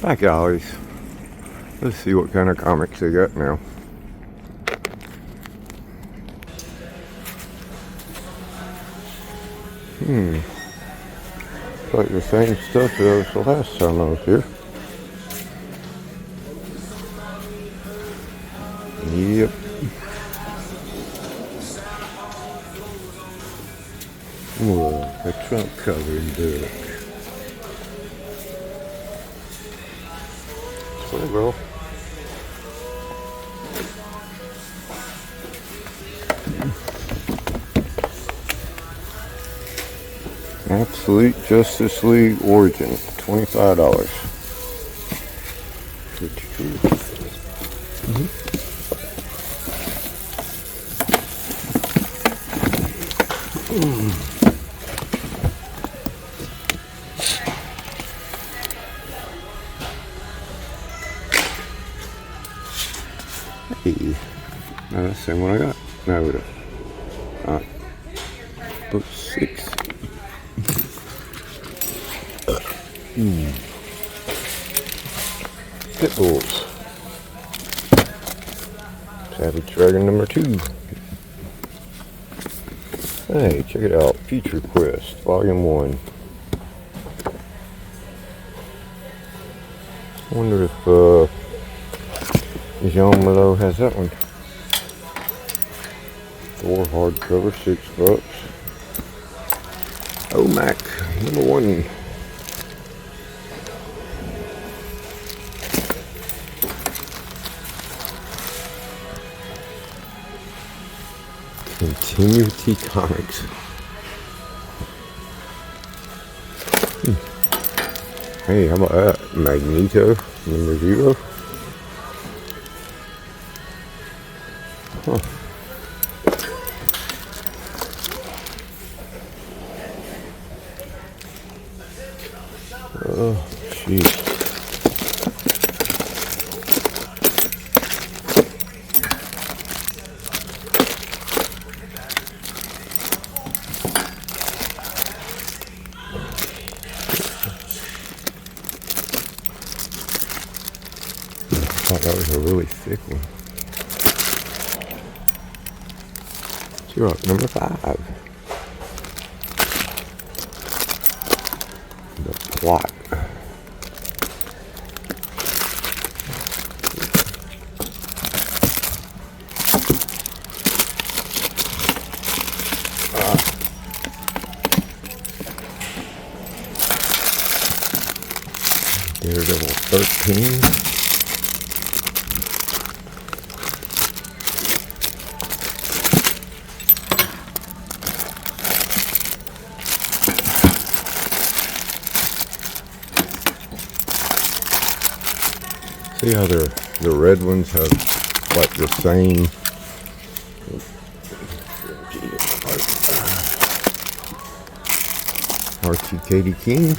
Hi guys, let's see what kind of comics they got now. It's like the same stuff as the last time I was here. Yep. Whoa, a trunk covering book. So, girl. Absolute Justice League Origin, $25. Hey, that's the same one I got. No, we don't. Book 6. Pit Bulls. Savage Dragon number 2. Hey, check it out. Future Quest, Volume 1. I wonder if Jean Milo has that one. Thor hardcover, $6. Oh, Mac, number 1. Continuity Comics. Hey, how about that? Magneto, number 0. Huh. Oh, jeez. That was a really thick one. You're up, number 5. The Plot. Daredevil 13. See how the red ones have like the same Archie Katie King.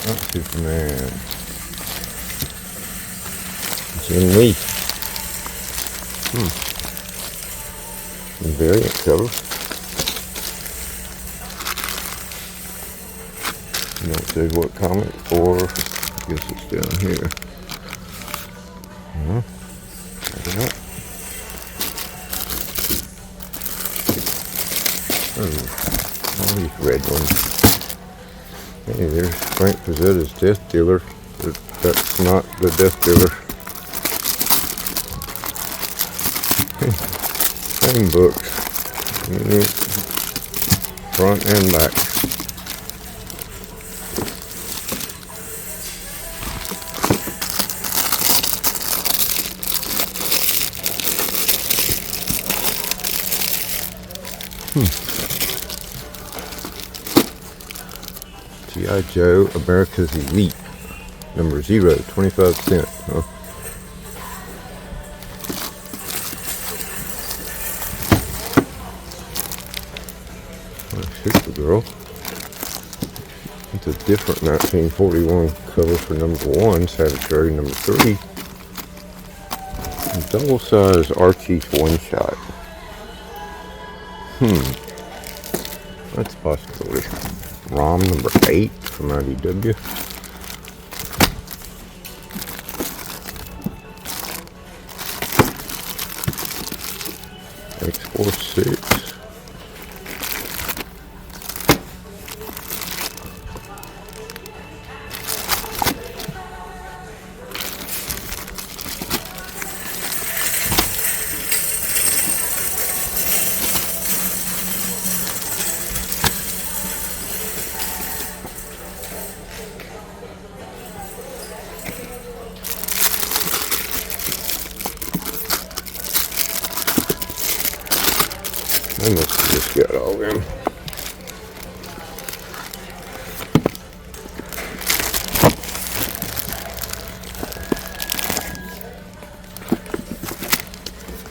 That's Superman. Jim Lee. Variant cover. You don't say what comic or I guess it's down here. Check it out. All these red ones. Hey, there's Frank Frazzetta's Death Dealer. But that's not the Death Dealer. Same books, front and back. G.I. Joe, America's Elite, number 0, 25 cents. Huh? Supergirl. It's a different 1941 cover for number 1, Savage Road number 3. Double size Archie's one shot. That's a possibility. ROM number 8 from IDW. X46. I must have just got all them.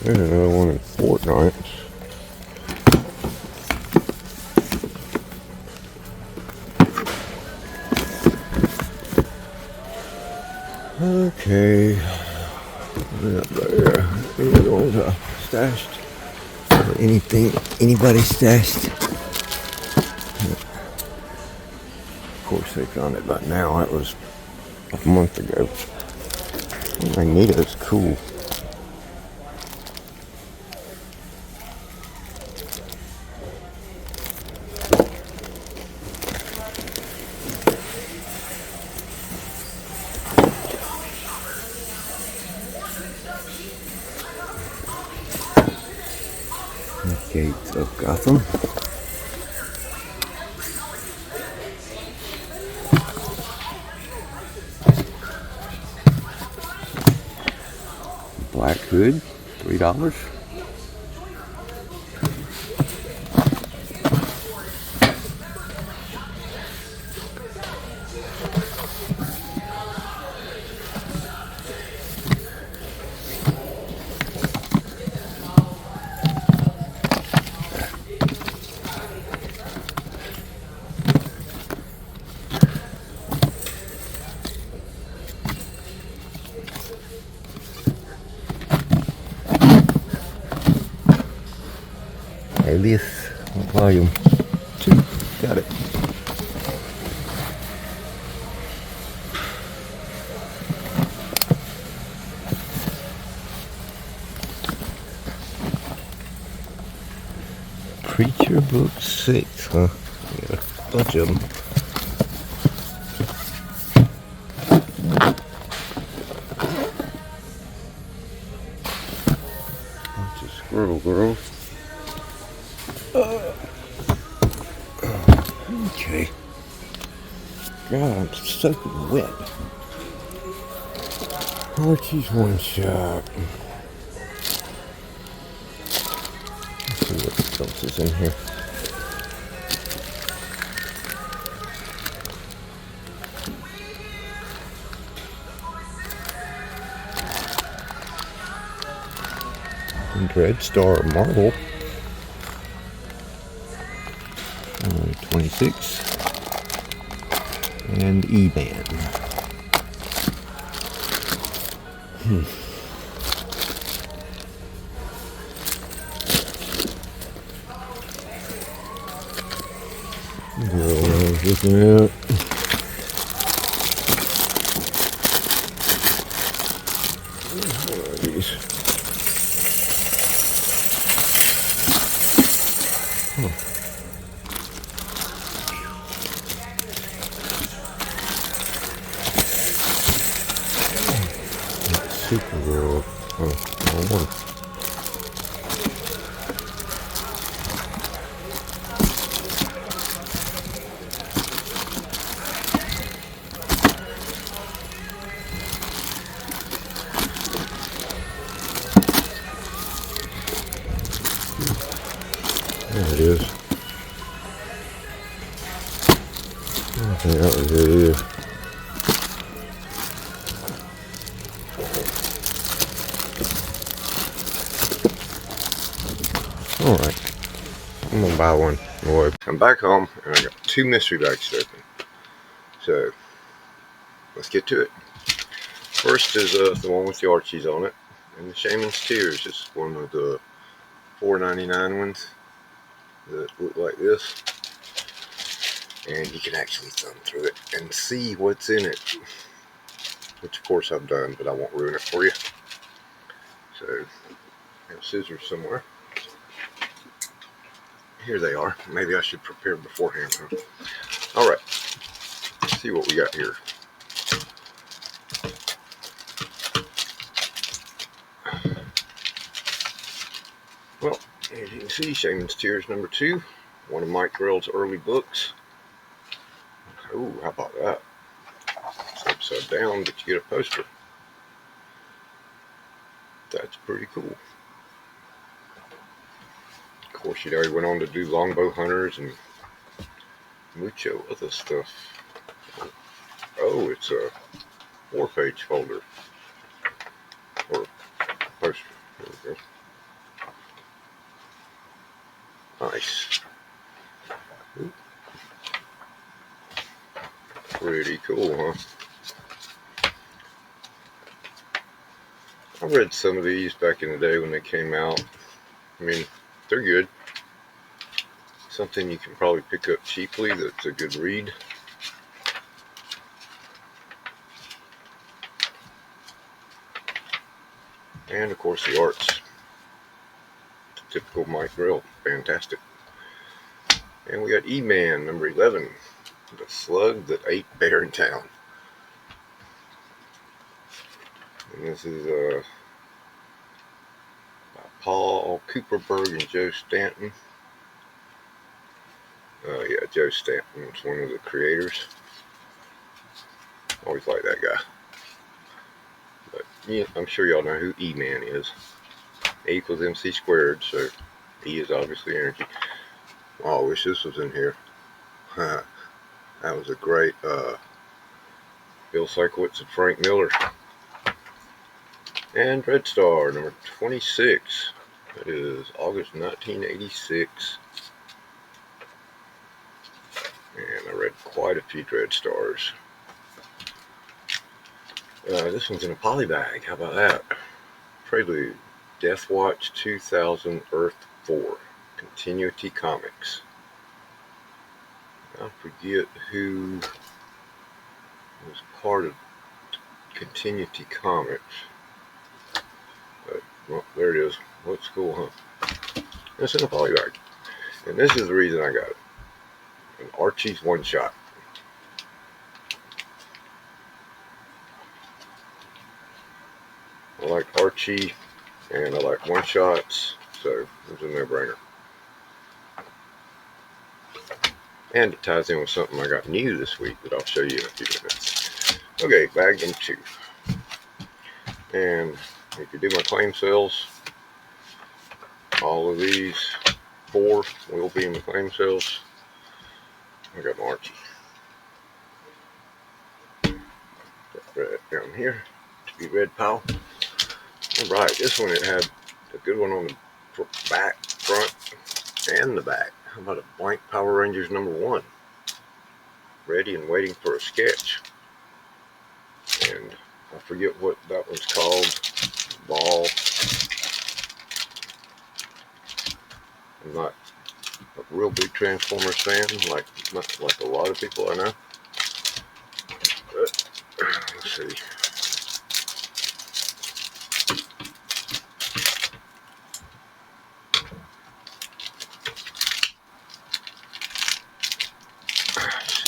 There's another one in Fortnite. Okay. Right there. Here goes stashed. Anything anybody stashed. Of course they found it by now. That was a month ago. Magneto's cool. Gates of Gotham. Black Hood, $3. Alias, volume 2, got it. Preacher Book 6, huh? Got a bunch of them. Bunch of squirrel girls. Okay. God, I'm soaking wet. Archie's one shot. Let's see what else is in here. Dread Star Marvel. 26 and E-band. Girl, I was looking at. What are these? Supergirl. Oh, no one. There it is. I think that was it either. Alright, I'm gonna buy one more. I'm back home and I got 2 mystery bags to open. So let's get to it. First is the one with the Archies on it, and the Shaman's Tears is one of the $4.99 ones that look like this, and you can actually thumb through it and see what's in it, which of course I've done, but I won't ruin it for you. So I have scissors somewhere. Here they are. Maybe I should prepare beforehand, huh? All right, let's see what we got here. Well, as you can see, Shaman's Tears number 2, one of Mike Grell's early books. Oh, how about that? It's upside down, but you get a poster. That's pretty cool. Of course, he already went on to do Longbow Hunters and mucho other stuff. Oh, it's a 4-page folder. Or poster. There we go. Nice. Ooh. Pretty cool, huh? I read some of these back in the day when they came out. I mean, they're good. Something you can probably pick up cheaply that's a good read. And of course the art's typical Mike Grell, fantastic. And we got E-Man number 11, the slug that ate Bear in Town. And this is by Paul Cooperberg and Joe Stanton. Yeah, Joe Stanton is one of the creators. Always like that guy. But yeah, I'm sure y'all know who E-Man is. A equals MC squared, so E is obviously energy. Oh, I wish this was in here. That was a great Bill Sikowitz and Frank Miller. And Red Star number 26. That is August 1986. And I read quite a few Dread Stars. This one's in a poly bag. How about that? Prelude. Death Watch 2000 Earth 4. Continuity Comics. I forget who was part of Continuity Comics. But, well, there it is. Looks cool, huh? It's in a poly bag. And this is the reason I got it. An Archie's one-shot. I like Archie, and I like one-shots, so it's a no-brainer. And it ties in with something I got new this week that I'll show you in a few minutes. Okay, bag number 2. And if you do my claim sales, all of these 4 will be in the claim sales. I got my Archie. Got red down here to be Red Pal. Alright, this one it had a good one on the back, front, and the back. How about a blank Power Rangers number 1? Ready and waiting for a sketch. And I forget what that one's called. Ball. I'm not a real big Transformers fan, like a lot of people I know. But let's see.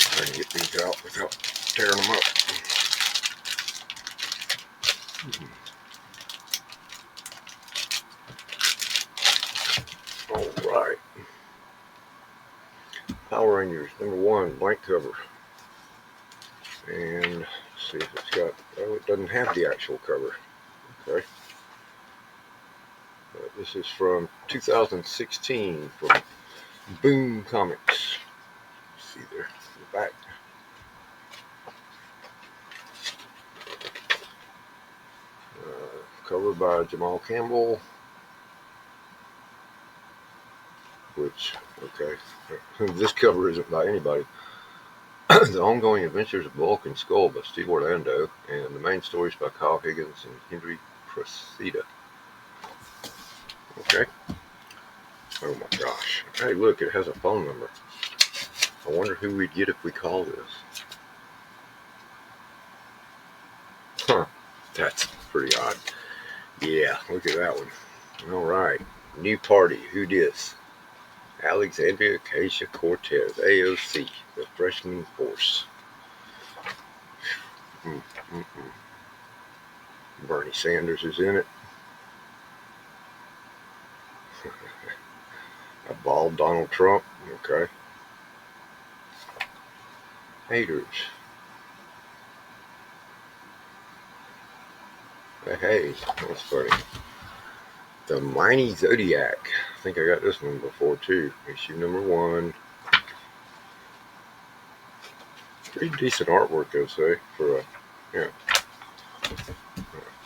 I can get these out without tearing them up. Alright. Power Rangers number 1, blank cover. And let's see if it's got, oh, it doesn't have the actual cover. Okay. This is from 2016 from Boom Comics. Let's see there, the back. Covered by Jamal Campbell, which, okay, this cover isn't by anybody. The Ongoing Adventures of Bulk and Skull by Steve Orlando, and the main stories by Kyle Higgins and Henry Cressida. Okay. Oh my gosh. Hey, look, it has a phone number. I wonder who we'd get if we call this. Huh. That's pretty odd. Yeah, look at that one. All right. New party. Who dis? Alexandria Acacia Cortez, AOC, the freshman force. Bernie Sanders is in it. A bald Donald Trump. Okay. Haters. Hey, that's funny. The Mighty Zodiac. I think I got this one before too. Issue number 1. Pretty decent artwork, I'd say, for a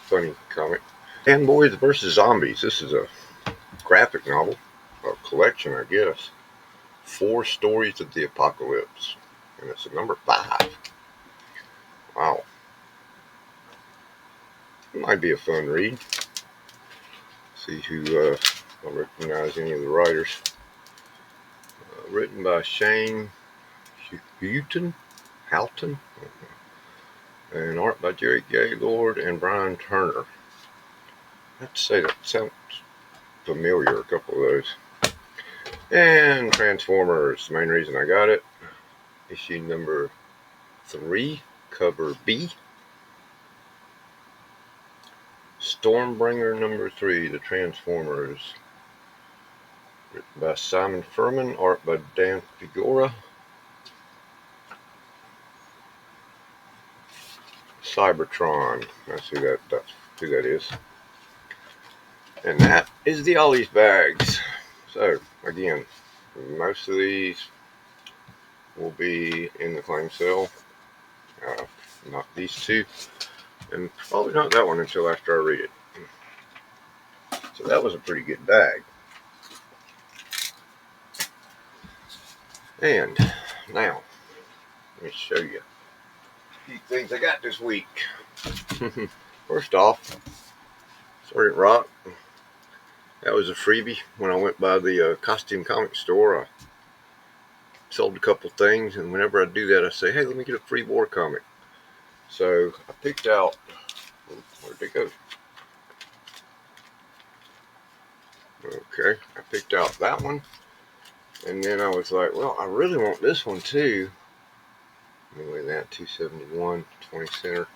funny comic. Fanboys vs. Zombies. This is a graphic novel, a collection, I guess. 4 stories of the apocalypse, and it's a number 5. Wow. It might be a fun read. See who I recognize any of the writers. Written by Shane Houghton, and art by Jerry Gaylord and Brian Turner. I have to say that sounds familiar, a couple of those. And Transformers, the main reason I got it. Issue number 3, cover B. Stormbringer number 3, the Transformers. Written by Simon Furman, art by Dan Figura. Cybertron, that's who that is. And that is the Ollies bags. So, again, most of these will be in the claim sale. Not these 2. And probably not that one until after I read it. So that was a pretty good bag. And now, let me show you a few things I got this week. First off, Sergeant Rock. That was a freebie when I went by the costume comic store. I sold a couple things, and whenever I do that, I say, hey, let me get a free war comic. So I picked out, where'd they go? Okay, I picked out that one, and then I was like, well, I really want this one too. Anyway, that 271, 20 center.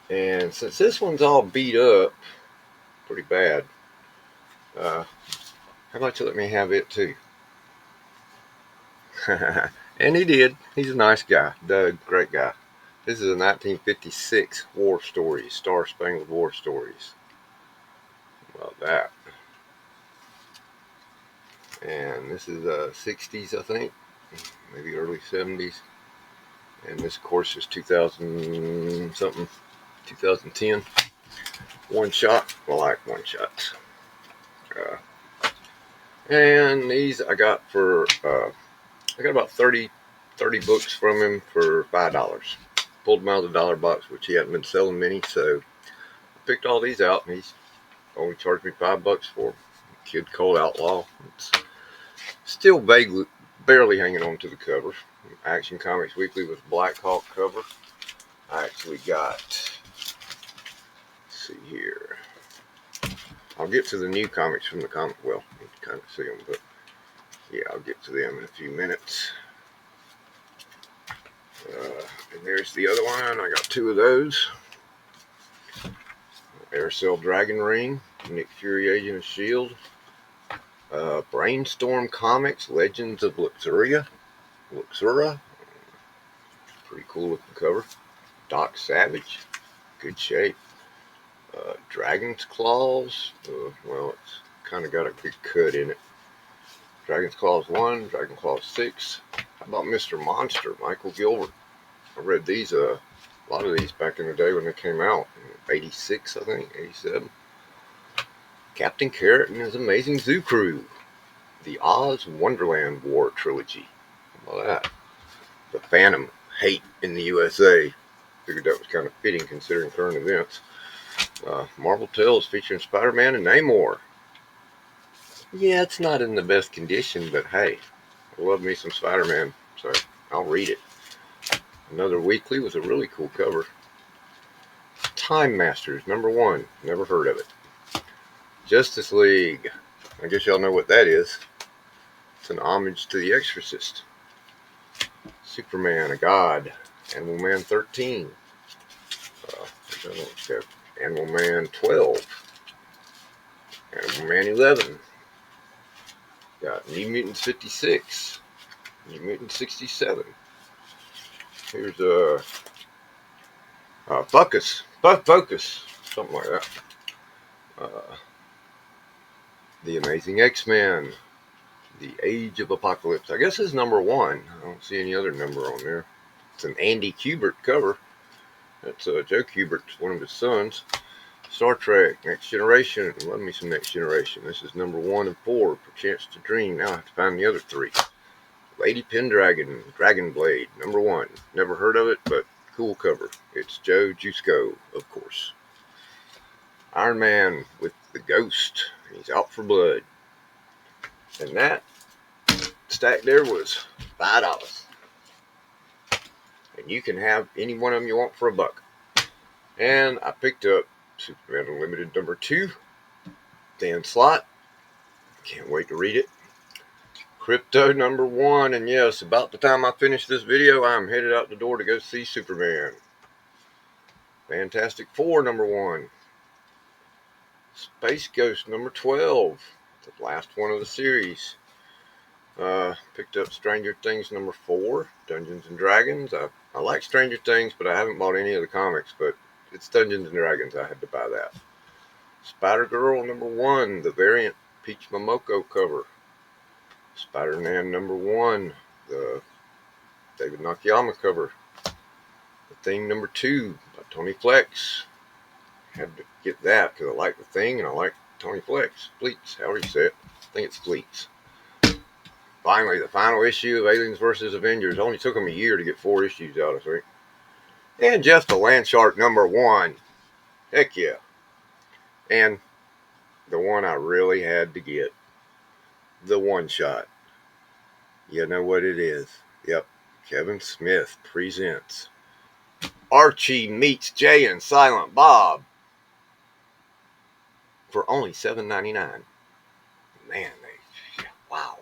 And since this one's all beat up, pretty bad, how about you let me have it too? And he did. He's a nice guy. Doug, great guy. This is a 1956 war story, Star Spangled War Stories. How about that? And this is 60s, I think, maybe early 70s. And this, of course, is 2000 something, 2010. One shot. I like one shots. And these I got for I got about 30 books from him for $5. Pulled them out of the dollar box, which he hadn't been selling many, so I picked all these out, and he's only charged me $5 for them. Kid Cold Outlaw. It's still barely hanging on to the cover. Action Comics Weekly with Black Hawk cover. I actually got, let's see here. I'll get to the new comics from the comic. Well, you can kind of see them, but yeah, I'll get to them in a few minutes. And there's the other one. I got 2 of those. Aircell Dragon Ring, Nick Fury Agent of S.H.I.E.L.D. Brainstorm Comics, Legends of Luxura. Pretty cool looking cover. Doc Savage, good shape. Dragon's Claws, well, it's kind of got a big cut in it. Dragon's Claws 1, Dragon Claws 6. How about Mr. Monster, Michael Gilbert? I read these, a lot of these back in the day when they came out. 86, I think, 87. Captain Carrot and His Amazing Zoo Crew. The Oz Wonderland War Trilogy. How about that? the fandom hate in the USA. Figured that was kind of fitting considering current events. Marvel Tales featuring Spider-Man and Namor. Yeah, it's not in the best condition, but hey, I love me some Spider-Man, so I'll read it. Another weekly with a really cool cover. Time Masters, #1. Never heard of it. Justice League. I guess y'all know what that is. It's an homage to The Exorcist. Superman, a God. Animal Man 13. Animal Man 12. Animal Man 11. Got New Mutants 56. New Mutants 67. Here's Focus. Something like that. The Amazing X-Men. The Age of Apocalypse. I guess it's #1. I don't see any other number on there. It's an Andy Kubert cover. That's Joe Kubert's one of his sons. Star Trek, Next Generation. Love me some Next Generation. This is #1 and 4. For Chance to Dream. Now I have to find the other 3. Lady Pendragon, Dragon Blade, #1. Never heard of it, but cool cover. It's Joe Jusko, of course. Iron Man with the Ghost. He's out for blood. And that stack there was $5. And you can have any one of them you want for $1. And I picked up Superman Unlimited #2. Dan Slott. Can't wait to read it. Crypto #1. And yes, about the time I finish this video, I'm headed out the door to go see Superman. Fantastic Four #1. Space Ghost #12. The last one of the series. Picked up Stranger Things #4. Dungeons and Dragons. I like Stranger Things, but I haven't bought any of the comics. But it's Dungeons and Dragons. I had to buy that. Spider-Girl #1. The variant Peach Momoko cover. Spider-Man #1. The David Nakayama cover. The Thing #2 by Tony Flex. Had to get that because I like The Thing and I like Tony Flex. Fleets, however you say it. I think it's Fleets. Finally, the final issue of Aliens vs. Avengers. Only took them a year to get 4 issues out, I think. And Jeff the Landshark #1. Heck yeah. And the one I really had to get. The one shot. You know what it is. Yep. Kevin Smith presents Archie Meets Jay and Silent Bob for only $7.99. Man, wow.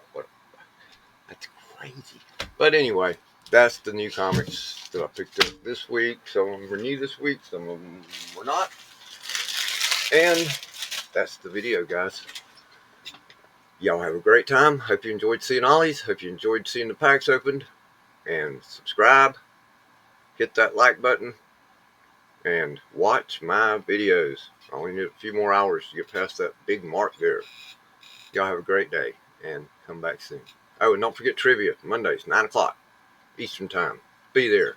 That's crazy. But anyway, that's the new comics that I picked up this week. Some of them were new this week. Some of them were not. And that's the video, guys. Y'all have a great time. Hope you enjoyed seeing Ollies. Hope you enjoyed seeing the packs opened. And subscribe. Hit that like button. And watch my videos. I only need a few more hours to get past that big mark there. Y'all have a great day. And come back soon. Oh, and don't forget trivia. Mondays, 9 o'clock Eastern Time. Be there.